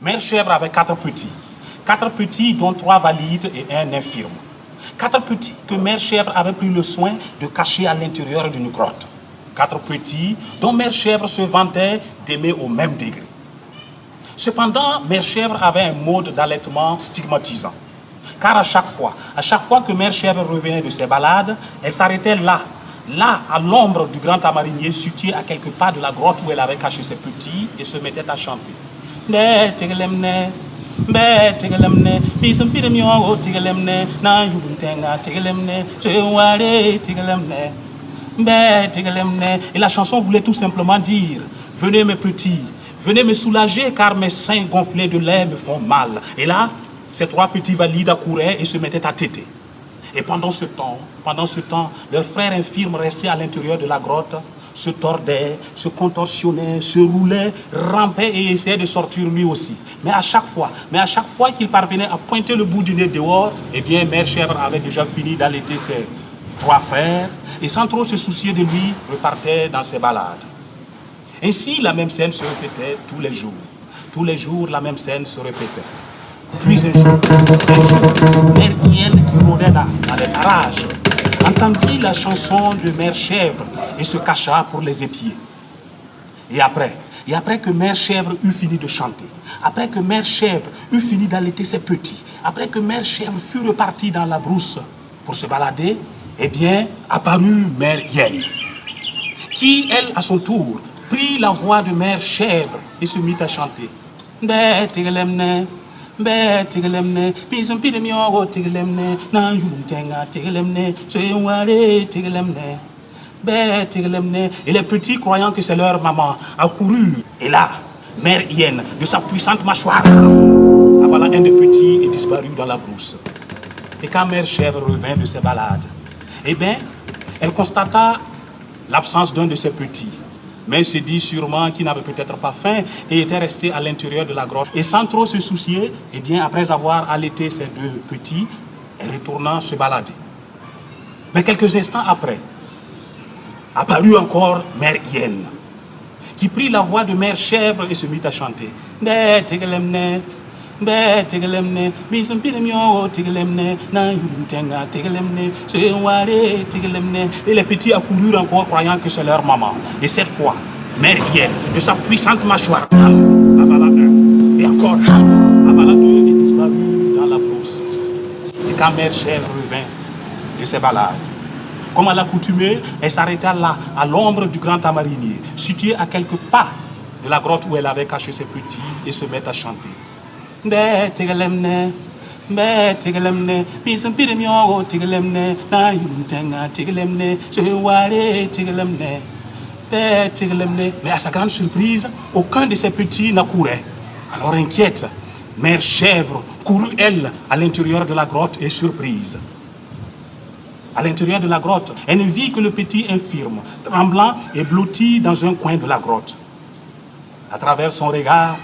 Mère Chèvre avait 4 petits. 4 petits dont 3 valides et 1 infirme. 4 petits que Mère Chèvre avait pris le soin de cacher à l'intérieur d'une grotte. 4 petits dont Mère Chèvre se vantait d'aimer au même degré. Cependant, Mère Chèvre avait un mode d'allaitement stigmatisant. Car à chaque fois que Mère Chèvre revenait de ses balades, elle s'arrêtait là, à l'ombre du grand tamarinier situé à quelques pas de la grotte où elle avait caché ses petits et se mettait à chanter. Et la chanson voulait tout simplement dire: venez mes petits, venez me soulager car mes seins gonflés de lait me font mal. Et là, ces 3 petits valides accouraient et se mettaient à téter. Et pendant ce temps, leur frère infirme resté à l'intérieur de la grotte se tordait, se contorsionnait, se roulait, rampait et essayait de sortir lui aussi. Mais à chaque fois qu'il parvenait à pointer le bout du nez dehors, eh bien, Mère Chèvre avait déjà fini d'allaiter ses 3 frères et sans trop se soucier de lui, repartait dans ses balades. Ainsi, la même scène se répétait tous les jours. Tous les jours, la même scène se répétait. Puis un jour, Mère Hyène qui rôdait dans les parages entendit la chanson de Mère Chèvre et se cacha pour les épier. Et après que Mère Chèvre eut fini de chanter, après que Mère Chèvre eut fini d'allaiter ses petits, après que Mère Chèvre fut repartie dans la brousse pour se balader, eh bien, apparut Mère Hyène, qui, elle, à son tour, prit la voix de Mère Chèvre et se mit à chanter. Et les petits, croyant que c'est leur maman, accoururent. Et là, Mère Hyène, de sa puissante mâchoire, avala un des petits et disparut dans la brousse. Et quand Mère Chèvre revint de ses balades, eh bien, elle constata l'absence d'un de ses petits. Mais se dit sûrement qu'il n'avait peut-être pas faim et était resté à l'intérieur de la grotte. Et sans trop se soucier, eh bien, après avoir allaité ses 2 petits, elle retourna se balader. Mais quelques instants après, apparut encore Mère Hyène, qui prit la voix de Mère Chèvre et se mit à chanter. Et les petits accoururent encore croyant que c'est leur maman. Et cette fois, Mère Hyène, de sa puissante mâchoire, avala un. Et encore, avala 2 et disparut dans la brousse. Et quand Mère Chèvre revint de ses balades, comme à l'accoutumée, elle s'arrêta là, à l'ombre du grand tamarinier, situé à quelques pas de la grotte où elle avait caché ses petits, et se mit à chanter. Mais à sa grande surprise, aucun de ses petits n'accourait. Alors inquiète, Mère Chèvre courut, elle, à l'intérieur de la grotte et surprise. À l'intérieur de la grotte, elle ne vit que le petit infirme, tremblant et blotti dans un coin de la grotte. À travers son regard,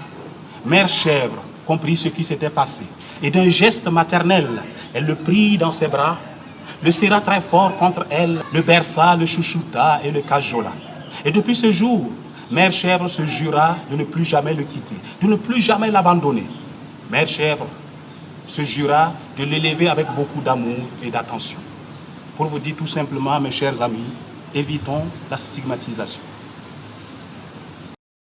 Mère Chèvre comprit ce qui s'était passé. Et d'un geste maternel, elle le prit dans ses bras, le serra très fort contre elle, le berça, le chouchouta et le cajola. Et depuis ce jour, Mère Chèvre se jura de ne plus jamais le quitter, de ne plus jamais l'abandonner. Mère Chèvre se jura de l'élever avec beaucoup d'amour et d'attention. Pour vous dire tout simplement, mes chers amis, évitons la stigmatisation.